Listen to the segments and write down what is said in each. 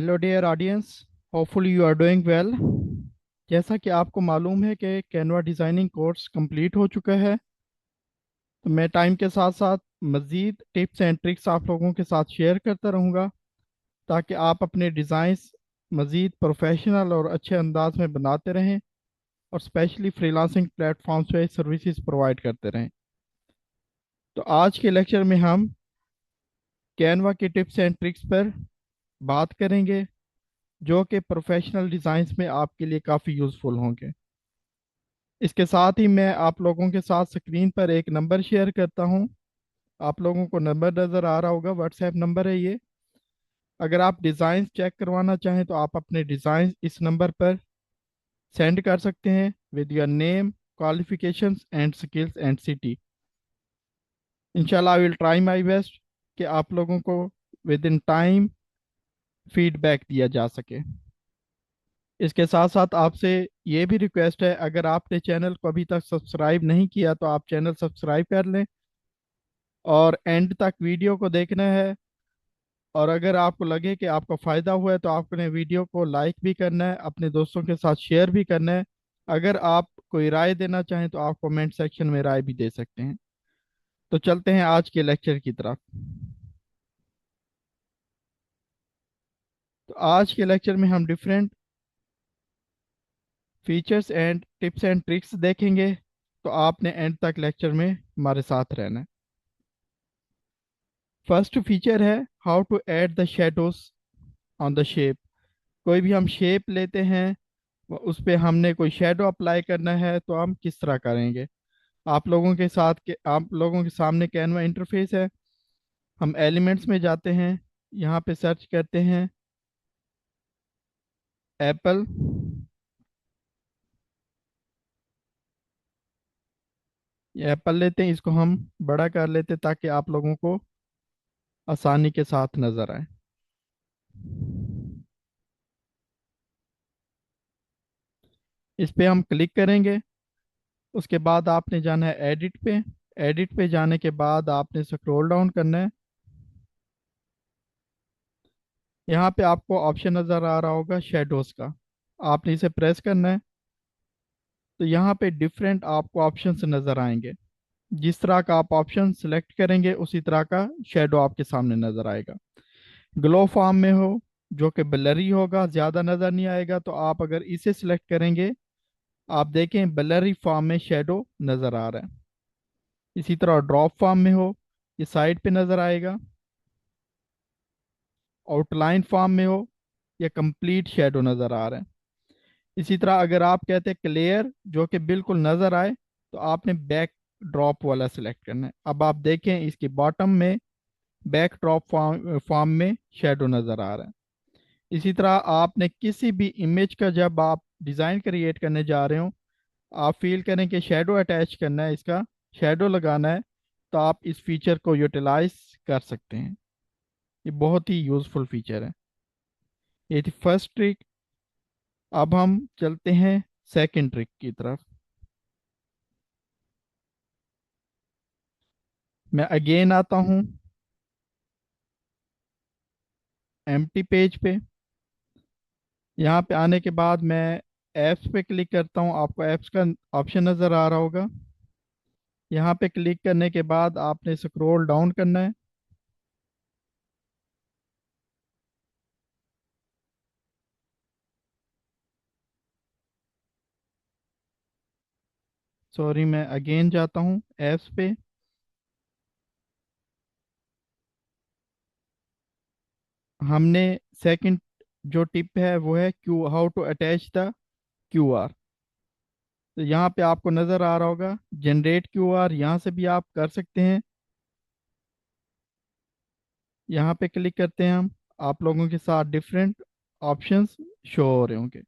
Hello dear audience, hopefully you are doing well. जैसा कि आपको मालूम है कि कैनवा डिज़ाइनिंग कोर्स कंप्लीट हो चुका है, तो मैं टाइम के साथ साथ मज़ीद टिप्स एंड ट्रिक्स आप लोगों के साथ शेयर करता रहूँगा, ताकि आप अपने डिज़ाइंस मज़ीद प्रोफेशनल और अच्छे अंदाज में बनाते रहें और स्पेशली फ्रीलांसिंग प्लेटफॉर्म्स पे सर्विसेज प्रोवाइड करते रहें। तो आज के लेक्चर में हम कैनवा की टिप्स एंड ट्रिक्स पर बात करेंगे, जो कि प्रोफेशनल डिज़ाइंस में आपके लिए काफ़ी यूज़फुल होंगे। इसके साथ ही मैं आप लोगों के साथ स्क्रीन पर एक नंबर शेयर करता हूं। आप लोगों को नंबर नज़र आ रहा होगा, व्हाट्सएप नंबर है ये। अगर आप डिज़ाइन चेक करवाना चाहें तो आप अपने डिज़ाइन इस नंबर पर सेंड कर सकते हैं with your name, qualifications and skills and city. इंशाल्लाह I will try my best कि आप लोगों को विद इन टाइम फीडबैक दिया जा सके। इसके साथ साथ आपसे ये भी रिक्वेस्ट है, अगर आपने चैनल को अभी तक सब्सक्राइब नहीं किया तो आप चैनल सब्सक्राइब कर लें और एंड तक वीडियो को देखना है। और अगर आपको लगे कि आपको फ़ायदा हुआ है तो आपने वीडियो को लाइक भी करना है, अपने दोस्तों के साथ शेयर भी करना है। अगर आप कोई राय देना चाहें तो आप कमेंट सेक्शन में राय भी दे सकते हैं। तो चलते हैं आज के लेक्चर की तरफ। तो आज के लेक्चर में हम different features and tips and tricks देखेंगे, तो आपने एंड तक लेक्चर में हमारे साथ रहना है। फर्स्ट फीचर है how to add the shadows on the shape. कोई भी हम शेप लेते हैं, उस पे हमने कोई शेडो अप्लाई करना है तो हम किस तरह करेंगे। आप लोगों के सामने कैनवा इंटरफेस है। हम एलिमेंट्स में जाते हैं, यहाँ पे सर्च करते हैं एप्पल। ये एप्पल लेते हैं, इसको हम बड़ा कर लेते हैं ताकि आप लोगों को आसानी के साथ नजर आए। इस पे हम क्लिक करेंगे। उसके बाद आपने जाना है एडिट पे। एडिट पे जाने के बाद आपने स्क्रॉल डाउन करना है। यहाँ पे आपको ऑप्शन नज़र आ रहा होगा शेडोज का, आपने इसे प्रेस करना है। तो यहाँ पे डिफरेंट आपको ऑप्शंस नज़र आएंगे। जिस तरह का आप ऑप्शन सेलेक्ट करेंगे उसी तरह का शेडो आपके सामने नज़र आएगा। ग्लो फॉर्म में हो, जो कि ब्लरी होगा, ज़्यादा नज़र नहीं आएगा, तो आप अगर इसे सिलेक्ट करेंगे, आप देखें ब्लरी फॉर्म में शेडो नज़र आ रहा है। इसी तरह ड्रॉप फॉर्म में हो, ये साइड पे नज़र आएगा। आउटलाइन फॉर्म में हो, या कंप्लीट शेडो नज़र आ रहा है। इसी तरह अगर आप कहते हैं क्लियर, जो कि बिल्कुल नज़र आए, तो आपने बैक ड्रॉप वाला सिलेक्ट करना है। अब आप देखें इसकी बॉटम में बैक ड्रॉप फॉर्म फॉर्म में शेडो नज़र आ रहा है। इसी तरह आपने किसी भी इमेज का जब आप डिज़ाइन क्रिएट करने जा रहे हो, आप फील करें कि शेडो अटैच करना है, इसका शेडो लगाना है, तो आप इस फीचर को यूटिलाइज कर सकते हैं। ये बहुत ही यूज़फुल फीचर है। ये थी फर्स्ट ट्रिक। अब हम चलते हैं सेकंड ट्रिक की तरफ। मैं अगेन आता हूँ एम्प्टी पेज पे। यहाँ पे आने के बाद मैं ऐप्स पे क्लिक करता हूँ। आपको ऐप्स का ऑप्शन नज़र आ रहा होगा। यहाँ पे क्लिक करने के बाद आपने स्क्रॉल डाउन करना है। सॉरी, मैं अगेन जाता हूँ ऐप्स पे। हमने सेकंड जो टिप है वो है Q how to attach the QR। तो यहाँ पे आपको नज़र आ रहा होगा जनरेट QR, यहाँ से भी आप कर सकते हैं। यहाँ पे क्लिक करते हैं हम, आप लोगों के साथ डिफरेंट ऑप्शंस शो हो रहे होंगे।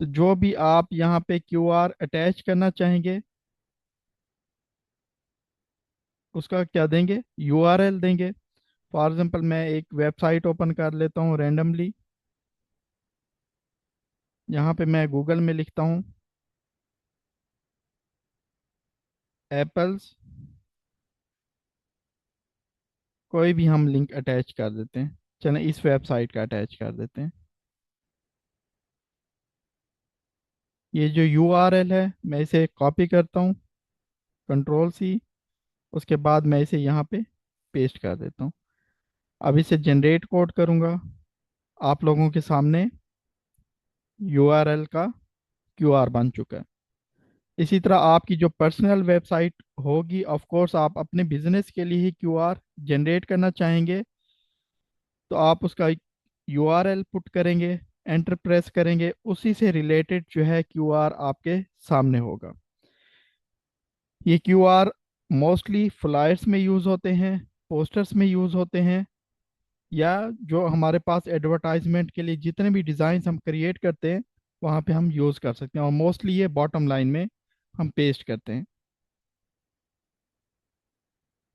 तो जो भी आप यहाँ पे QR अटैच करना चाहेंगे, उसका क्या देंगे, URL देंगे। फॉर एग्जांपल मैं एक वेबसाइट ओपन कर लेता हूँ रैंडमली। यहाँ पे मैं गूगल में लिखता हूँ एप्पल्स। कोई भी हम लिंक अटैच कर देते हैं, चलें इस वेबसाइट का अटैच कर देते हैं। ये जो यूआरएल है मैं इसे कॉपी करता हूँ, कंट्रोल C। उसके बाद मैं इसे यहाँ पे पेस्ट कर देता हूँ। अब इसे जनरेट कोड करूँगा। आप लोगों के सामने यूआरएल का क्यूआर बन चुका है। इसी तरह आपकी जो पर्सनल वेबसाइट होगी, ऑफ कोर्स आप अपने बिजनेस के लिए ही क्यूआर जनरेट करना चाहेंगे, तो आप उसका यूआरएल पुट करेंगे, एंटर प्रेस करेंगे, उसी से रिलेटेड जो है क्यूआर आपके सामने होगा। ये क्यूआर मोस्टली फ्लायर्स में यूज़ होते हैं, पोस्टर्स में यूज़ होते हैं, या जो हमारे पास एडवर्टाइजमेंट के लिए जितने भी डिज़ाइंस हम क्रिएट करते हैं वहाँ पे हम यूज़ कर सकते हैं, और मोस्टली ये बॉटम लाइन में हम पेस्ट करते हैं।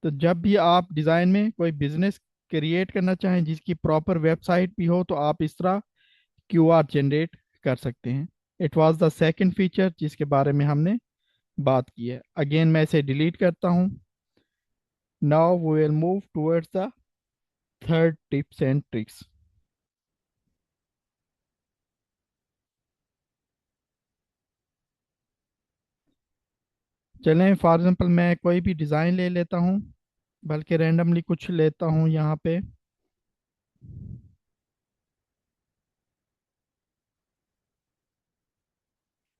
तो जब भी आप डिज़ाइन में कोई बिजनेस क्रिएट करना चाहें जिसकी प्रॉपर वेबसाइट भी हो, तो आप इस तरह क्यूआर जनरेट कर सकते हैं। It was the second feature जिसके बारे में हमने बात की है। अगेन मैं इसे डिलीट करता हूँ। Now we will move towards the third tips and tricks. चलें फॉर एग्जांपल मैं कोई भी डिज़ाइन ले लेता हूँ, बल्कि रैंडमली कुछ लेता हूँ यहाँ पे।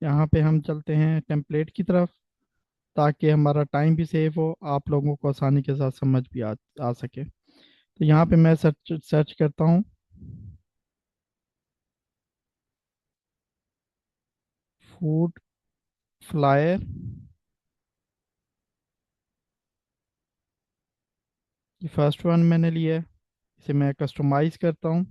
यहाँ पे हम चलते हैं टेम्पलेट की तरफ, ताकि हमारा टाइम भी सेव हो, आप लोगों को आसानी के साथ समझ भी आ सके। तो यहाँ पे मैं सर्च सर्च करता हूँ फूड फ्लायर। ये फर्स्ट वन मैंने लिया है, इसे मैं कस्टमाइज करता हूँ।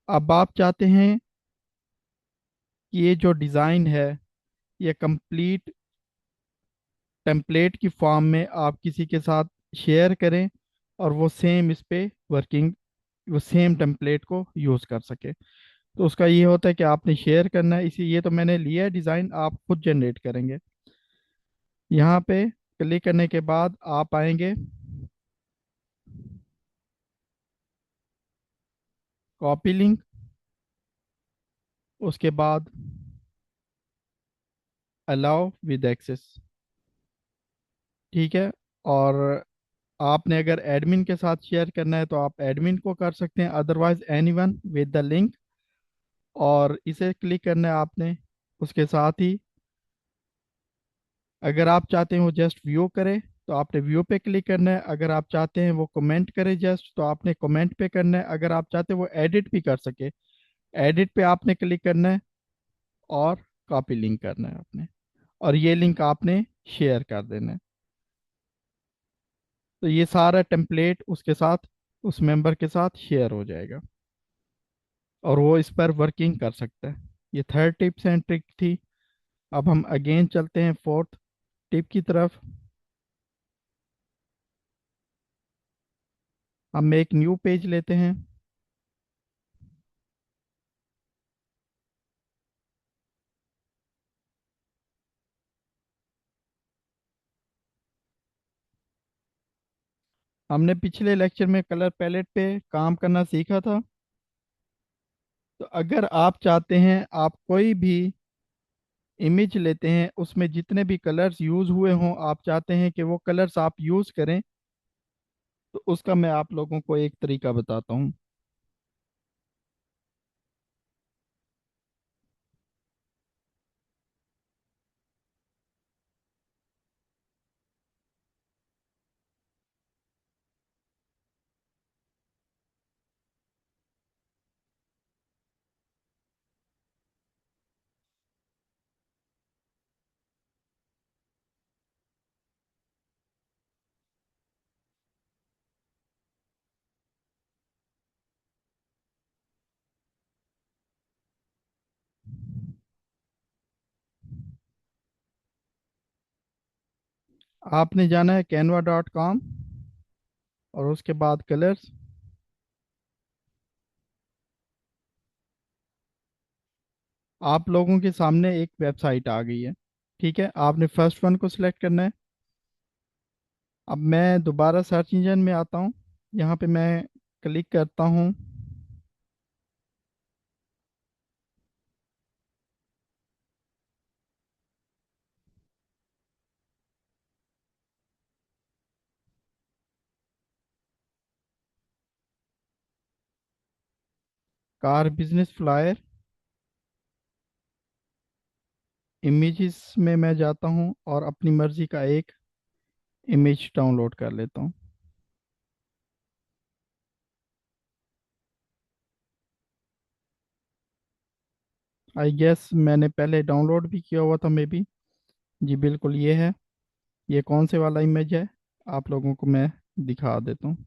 अब आप चाहते हैं कि ये जो डिज़ाइन है ये कंप्लीट टेम्पलेट की फॉर्म में आप किसी के साथ शेयर करें, और वो सेम इस पे वर्किंग, वो सेम टेम्पलेट को यूज़ कर सके। तो उसका ये होता है कि आपने शेयर करना है। इसी ये तो मैंने लिया है डिज़ाइन, आप खुद जनरेट करेंगे। यहाँ पे क्लिक करने के बाद आप आएंगे कॉपी लिंक, उसके बाद अलाउ विद एक्सेस। ठीक है। और आपने अगर एडमिन के साथ शेयर करना है तो आप एडमिन को कर सकते हैं, otherwise anyone with the link. और इसे क्लिक करना है आपने। उसके साथ ही अगर आप चाहते हैं वो जस्ट व्यू करे तो आपने व्यू पे क्लिक करना है। अगर आप चाहते हैं वो कमेंट करे जस्ट, तो आपने कमेंट पे करना है। अगर आप चाहते हैं वो एडिट भी कर सके, एडिट पे आपने क्लिक करना है, और कॉपी लिंक करना है आपने, और ये लिंक आपने शेयर कर देना है। तो ये सारा टेम्पलेट उसके साथ, उस मेंबर के साथ शेयर हो जाएगा, और वो इस पर वर्किंग कर सकता है। ये थर्ड टिप्स एंड ट्रिक थी। अब हम अगेन चलते हैं फोर्थ टिप की तरफ। हम एक न्यू पेज लेते हैं। हमने पिछले लेक्चर में कलर पैलेट पे काम करना सीखा था। तो अगर आप चाहते हैं, आप कोई भी इमेज लेते हैं उसमें जितने भी कलर्स यूज़ हुए हों, आप चाहते हैं कि वो कलर्स आप यूज़ करें, तो उसका मैं आप लोगों को एक तरीका बताता हूँ। आपने जाना है canva.com, और उसके बाद कलर्स। आप लोगों के सामने एक वेबसाइट आ गई है। ठीक है, आपने फर्स्ट वन को सिलेक्ट करना है। अब मैं दोबारा सर्च इंजन में आता हूँ। यहाँ पे मैं क्लिक करता हूँ कार बिजनेस फ्लायर। इमेजेस में मैं जाता हूँ और अपनी मर्जी का एक इमेज डाउनलोड कर लेता हूँ। आई गेस मैंने पहले डाउनलोड भी किया हुआ था मे बी। जी बिल्कुल ये है। ये कौन से वाला इमेज है, आप लोगों को मैं दिखा देता हूँ।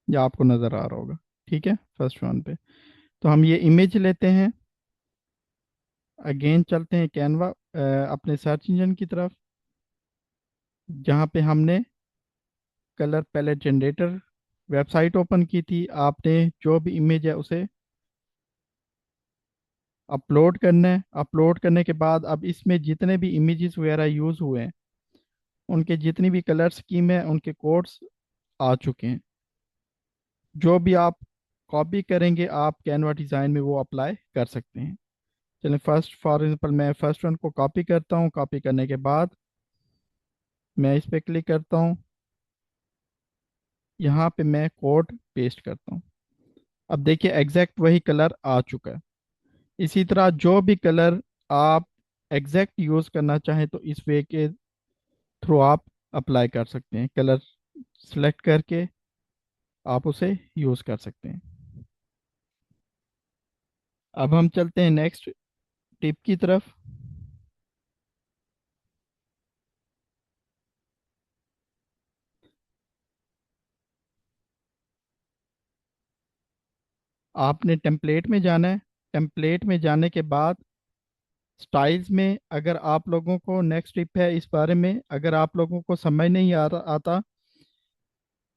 ये आपको नज़र आ रहा होगा। ठीक है, फर्स्ट वन पे तो हम ये इमेज लेते हैं। अगेन चलते हैं कैनवा, अपने सर्च इंजन की तरफ, जहाँ पे हमने colour palette generator website open की थी। आपने जो भी इमेज है उसे अपलोड करना है। अपलोड करने के बाद अब इसमें जितने भी इमेजेस वगैरह यूज़ हुए हैं, उनके जितनी भी कलर स्कीम है उनके कोड्स आ चुके हैं। जो भी आप कॉपी करेंगे आप कैनवा डिज़ाइन में वो अप्लाई कर सकते हैं। चलिए फर्स्ट फॉर एग्जांपल मैं फर्स्ट वन को कॉपी करता हूँ। कॉपी करने के बाद मैं इस पर क्लिक करता हूँ। यहाँ पे मैं कोड पेस्ट करता हूँ। अब देखिए एग्जैक्ट वही कलर आ चुका है। इसी तरह जो भी कलर आप एग्जैक्ट यूज़ करना चाहें तो इस वे के थ्रू आप अप्लाई कर सकते हैं। कलर सेलेक्ट करके आप उसे यूज़ कर सकते हैं। अब हम चलते हैं नेक्स्ट टिप की तरफ। आपने टेम्पलेट में जाना है। टेम्पलेट में जाने के बाद स्टाइल्स में, अगर आप लोगों को नेक्स्ट टिप है इस बारे में, अगर आप लोगों को समझ नहीं आता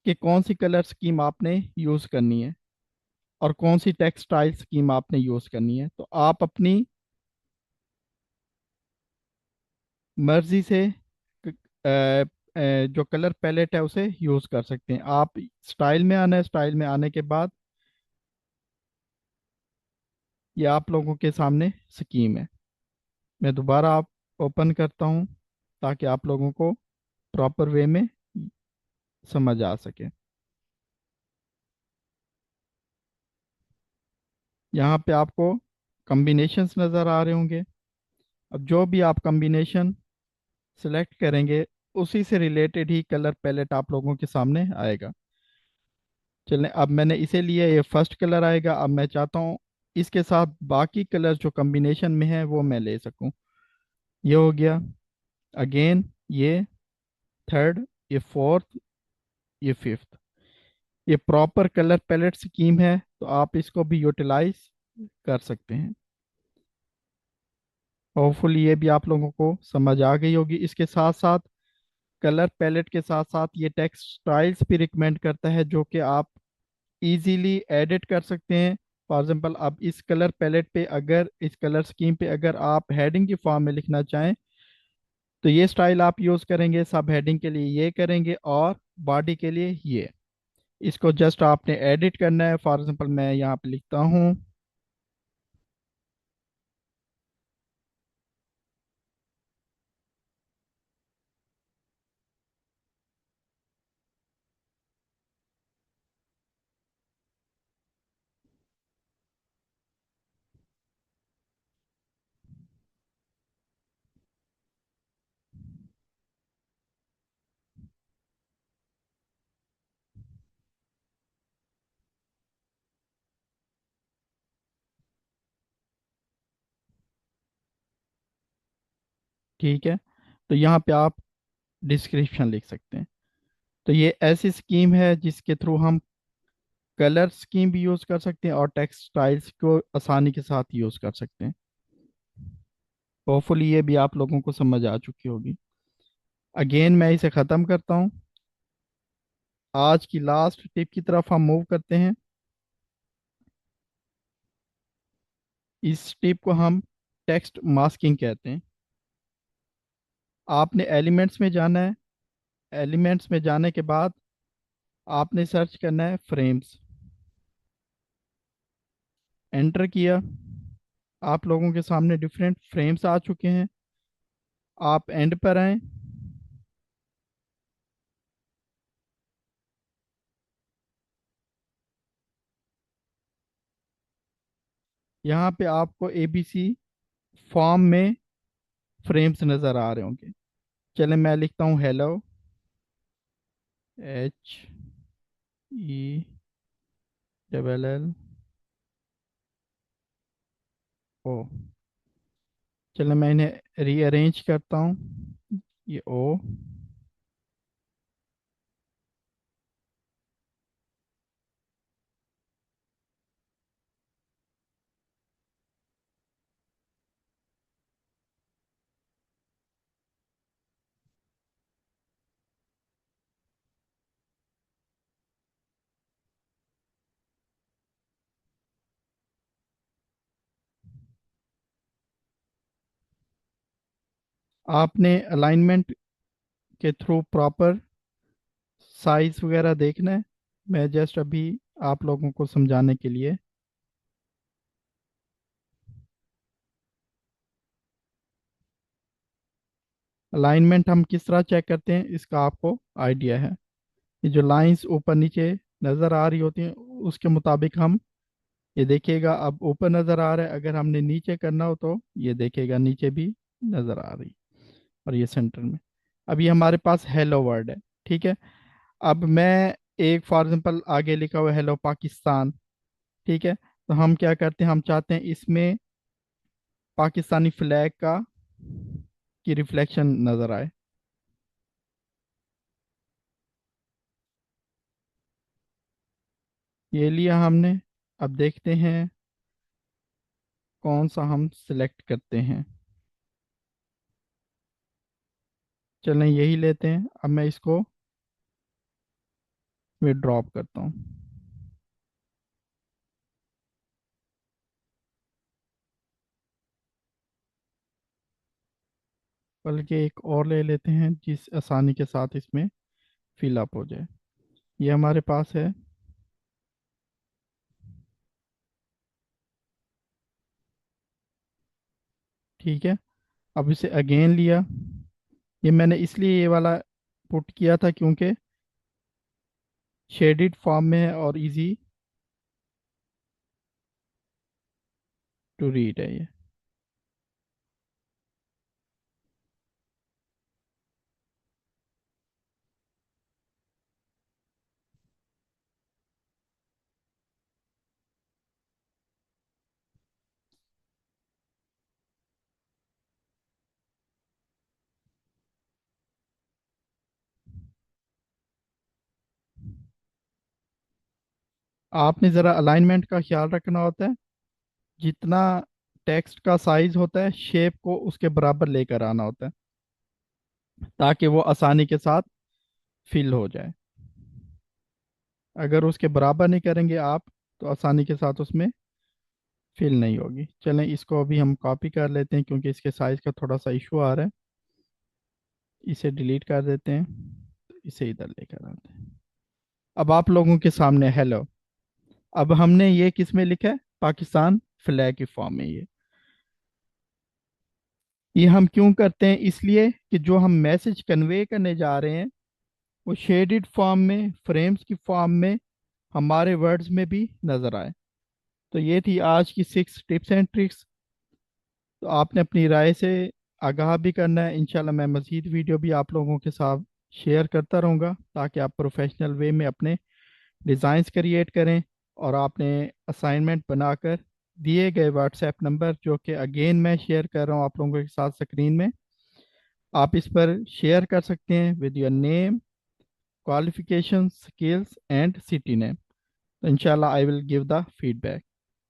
कि कौन सी कलर स्कीम आपने यूज़ करनी है और कौन सी टेक्सटाइल स्कीम आपने यूज़ करनी है, तो आप अपनी मर्जी से जो कलर पैलेट है उसे यूज़ कर सकते हैं। आप स्टाइल में आना है। स्टाइल में आने के बाद ये आप लोगों के सामने स्कीम है। मैं दोबारा आप ओपन करता हूँ ताकि आप लोगों को प्रॉपर वे में समझ आ सके। यहाँ पे आपको कॉम्बिनेशंस नज़र आ रहे होंगे। अब जो भी आप कॉम्बिनेशन सिलेक्ट करेंगे उसी से रिलेटेड ही कलर पैलेट आप लोगों के सामने आएगा। चलें, अब मैंने इसे लिए, ये फर्स्ट कलर आएगा। अब मैं चाहता हूँ इसके साथ बाकी कलर जो कॉम्बिनेशन में है वो मैं ले सकूँ। ये हो गया। अगेन ये थर्ड, ये फोर्थ, ये फिफ्थ। ये प्रॉपर कलर पैलेट स्कीम है तो आप इसको भी यूटिलाइज कर सकते हैं। होपफुली ये भी आप लोगों को समझ आ गई होगी। इसके साथ साथ कलर पैलेट के साथ साथ ये टेक्स्ट स्टाइल्स भी रिकमेंड करता है जो कि आप इजीली एडिट कर सकते हैं। फॉर एग्जांपल अब इस कलर पैलेट पे, अगर इस कलर स्कीम पे अगर आप हेडिंग की फॉर्म में लिखना चाहें तो ये स्टाइल आप यूज़ करेंगे। सब हेडिंग के लिए ये करेंगे और बॉडी के लिए ये। इसको जस्ट आपने एडिट करना है। फॉर एग्जांपल मैं यहाँ पे लिखता हूँ। ठीक है, तो यहाँ पे आप डिस्क्रिप्शन लिख सकते हैं। तो ये ऐसी स्कीम है जिसके थ्रू हम कलर स्कीम भी यूज़ कर सकते हैं और टेक्स्ट स्टाइल्स को आसानी के साथ यूज़ कर सकते हैं। होपफुली ये भी आप लोगों को समझ आ चुकी होगी। अगेन मैं इसे ख़त्म करता हूँ। आज की लास्ट टिप की तरफ हम मूव करते हैं। इस टिप को हम टेक्स्ट मास्किंग कहते हैं। आपने एलिमेंट्स में जाना है। एलिमेंट्स में जाने के बाद आपने सर्च करना है फ्रेम्स। एंटर किया। आप लोगों के सामने डिफरेंट फ्रेम्स आ चुके हैं। आप एंड पर आए। यहाँ पे आपको एबीसी फॉर्म में फ्रेम्स नज़र आ रहे होंगे। चले मैं लिखता हूँ हेलो, HELLO। चलो मैं इन्हें रीअरेंज करता हूँ। ये ओ। आपने अलाइनमेंट के थ्रू प्रॉपर साइज वगैरह देखना है। मैं जस्ट अभी आप लोगों को समझाने के लिए। अलाइनमेंट हम किस तरह चेक करते हैं इसका आपको आइडिया है। ये जो लाइंस ऊपर नीचे नज़र आ रही होती हैं उसके मुताबिक हम, ये देखिएगा अब ऊपर नज़र आ रहा है, अगर हमने नीचे करना हो तो ये देखिएगा नीचे भी नज़र आ रही। और ये सेंटर में। अब ये हमारे पास हेलो वर्ड है। ठीक है। अब मैं एक फॉर एग्जांपल आगे लिखा हुआ है हेलो पाकिस्तान। ठीक है। तो हम क्या करते हैं, हम चाहते हैं इसमें पाकिस्तानी फ्लैग का की रिफ्लेक्शन नजर आए। ये लिया हमने। अब देखते हैं कौन सा हम सिलेक्ट करते हैं। चलें यही लेते हैं। अब मैं इसको ड्रॉप करता हूँ। बल्कि एक और ले लेते हैं जिस आसानी के साथ इसमें फिलअप हो जाए। ये हमारे पास है। ठीक है। अब इसे अगेन लिया। ये मैंने इसलिए ये वाला पुट किया था क्योंकि शेडिड फॉर्म में है और इजी टू रीड है ये। आपने ज़रा अलाइनमेंट का ख्याल रखना होता है। जितना टेक्स्ट का साइज होता है शेप को उसके बराबर लेकर आना होता है ताकि वो आसानी के साथ फिल हो जाए। अगर उसके बराबर नहीं करेंगे आप तो आसानी के साथ उसमें फिल नहीं होगी। चलें इसको अभी हम कॉपी कर लेते हैं क्योंकि इसके साइज का थोड़ा सा इशू आ रहा है। इसे डिलीट कर देते हैं। इसे इधर लेकर आते हैं। अब आप लोगों के सामने हेलो। अब हमने ये किस में लिखा है, पाकिस्तान फ्लैग की फॉर्म में। ये हम क्यों करते हैं, इसलिए कि जो हम मैसेज कन्वे करने जा रहे हैं वो शेडिड फॉर्म में, फ्रेम्स की फॉर्म में हमारे वर्ड्स में भी नजर आए। तो ये थी आज की 6 टिप्स एंड ट्रिक्स। तो आपने अपनी राय से आगाह भी करना है। इंशाल्लाह मैं मज़ीद वीडियो भी आप लोगों के साथ शेयर करता रहूँगा ताकि आप प्रोफेशनल वे में अपने डिज़ाइंस क्रिएट करें। और आपने असाइनमेंट बनाकर दिए गए व्हाट्सएप नंबर जो कि अगेन मैं शेयर कर रहा हूँ आप लोगों के साथ स्क्रीन में, आप इस पर शेयर कर सकते हैं with your name, qualification, skills and city name. तो इंशाल्लाह I will give the feedback.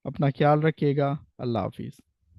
अपना ख्याल रखिएगा। अल्लाह हाफिज़।